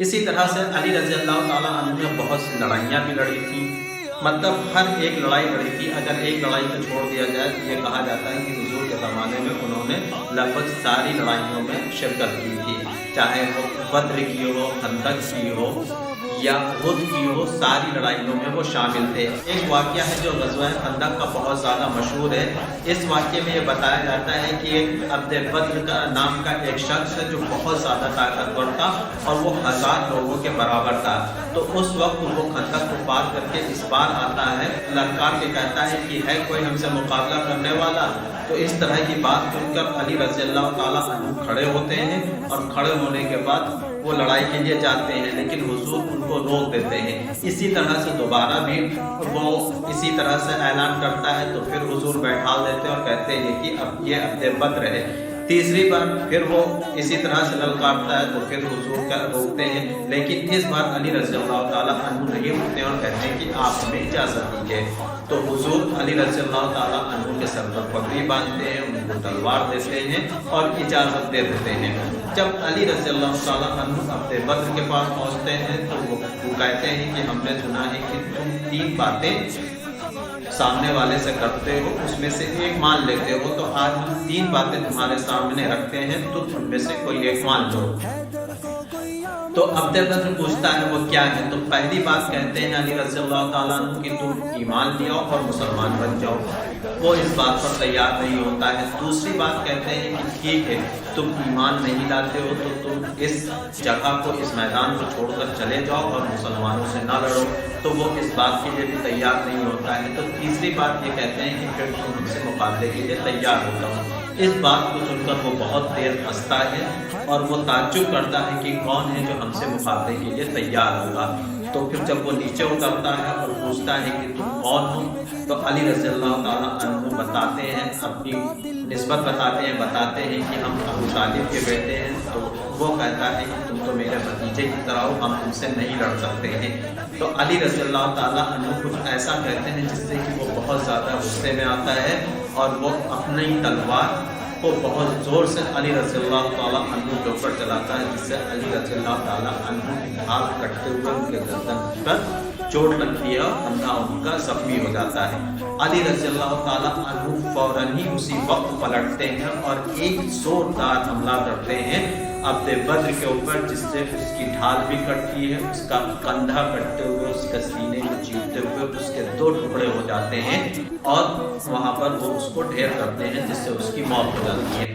اسی طرح سے علی رضی اللہ تعالیٰ عنہ نے بہت سی لڑائیاں بھی لڑی تھیں، مطلب ہر ایک لڑائی لڑی تھی۔ اگر ایک لڑائی کو چھوڑ دیا جائے تو یہ کہا جاتا ہے کہ حضور کے زمانے میں انہوں نے لگ بھگ ساری لڑائیوں میں شرکت کی تھی، چاہے وہ بدر کی ہو، خندق کی ہو یا احد کی ہو، ساری لڑائیوں میں وہ شامل تھے۔ ایک واقعہ ہے جو غزوہ خندق کا بہت زیادہ مشہور ہے۔ اس واقعے میں یہ بتایا جاتا ہے کہ ایک عبد بدر کا نام کا ایک شخص ہے جو بہت زیادہ طاقتور تھا اور وہ 1000 لوگوں کے برابر تھا۔ تو اس وقت وہ خندق کو پار کر کے اس بار آتا ہے، للکار کے کہتا ہے کہ ہے کوئی ہم سے مقابلہ کرنے والا؟ تو اس طرح کی بات سن کر علی رضی اللہ تعالیٰ عنہ کھڑے ہوتے ہیں، اور کھڑے ہونے کے بعد وہ لڑائی کے لیے جاتے ہیں، لیکن حضور ان کو روک دیتے ہیں۔ اسی طرح سے دوبارہ بھی وہ اسی طرح سے اعلان کرتا ہے، تو پھر حضور بیٹھا دیتے ہیں اور کہتے ہیں کہ اب یہ عبد بدر ہے۔ تیسری بار پھر وہ اسی طرح سے للکارتا ہے، تو پھر حضور کا روکتے ہیں، لیکن اس بار علی رضی اللہ تعالیٰ عنہ نہیں روکتے اور کہتے ہیں کہ آپ ہمیں اجازت دیجیے۔ تو حضور علی رضی اللہ تعالیٰ عنہ کے سر پر پگڑی باندھتے ہیں، ان کو تلوار دیتے ہیں اور اجازت دے دیتے ہیں۔ جب علی رضی اللہ تعالیٰ عنہ عبد بدر کے پاس پہنچتے ہیں تو وہ کہتے ہیں کہ ہم نے سنا ہے کہ تم 3 باتیں سامنے والے سے کرتے ہو، اس میں سے ایک مان لیتے ہو، تو آج ہم 3 باتیں تمہارے سامنے رکھتے ہیں، تو تم میں سے کوئی ایک مان لو۔ تو عبد بدر پوچھتا ہے وہ کیا ہے؟ تو پہلی بات کہتے ہیں علی رضی اللہ تعالیٰ عنہ کہ تم ایمان لے آؤ اور مسلمان بن جاؤ۔ وہ اس بات پر تیار نہیں ہوتا ہے۔ دوسری بات کہتے ہیں کہ ٹھیک ہے، تم ایمان نہیں لاتے ہو تو تم اس جگہ کو، اس میدان کو چھوڑ کر چلے جاؤ اور مسلمانوں سے نہ لڑو۔ تو وہ اس بات کے لیے بھی تیار نہیں ہوتا ہے۔ تو تیسری بات یہ کہتے ہیں کہ پھر تم ہم سے مقابلے کے لیے تیار ہو جاؤ۔ اس بات کو سن کر وہ بہت دیر ہنستا ہے اور وہ تعجب کرتا ہے کہ کون ہے جو ہم سے مقابلے کے لیے تیار ہوگا۔ تو پھر جب وہ نیچے اترتا ہے اور پوچھتا ہے کہ تم کون ہو، تو علی رضی اللہ تعالیٰ عنہ بتاتے ہیں، اپنی نسبت بتاتے ہیں کہ ہم ابو طالب کے بیٹے ہیں۔ تو وہ کہتا ہے کہ تم تو میرے بھتیجے کی طرح ہو، ہم تم سے نہیں لڑ سکتے ہیں۔ تو علی رضی اللہ تعالیٰ عنہ کچھ ایسا کہتے ہیں جس سے کہ وہ بہت زیادہ غصے میں آتا ہے، اور وہ اپنی تلوار کو بہت زور سے علی رضی اللہ تعالیٰ عنہ کے اوپر چلاتا ہے، جس سے علی رضی اللہ تعالیٰ عنہ کی ہاتھ کٹتے ہوئے ان کے گردن پر چوٹ لگتی ہے اور کندھا ان کا زخمی ہو جاتا ہے۔ علی رضی اللہ تعالیٰ عنہ فوراً ہی اسی وقت پلٹتے ہیں اور ایک زوردار حملہ کرتے ہیں عبد بدر کے اوپر، جس سے اس کی ڈھال بھی کٹتی ہے، اس کا کندھا کٹتے ہوئے، اس کے سینے کو چیرتے ہوئے اس کے 2 ٹکڑے ہو جاتے ہیں، اور وہاں پر وہ اس کو ڈھیر کرتے ہیں، جس سے اس کی موت ہو جاتی ہے۔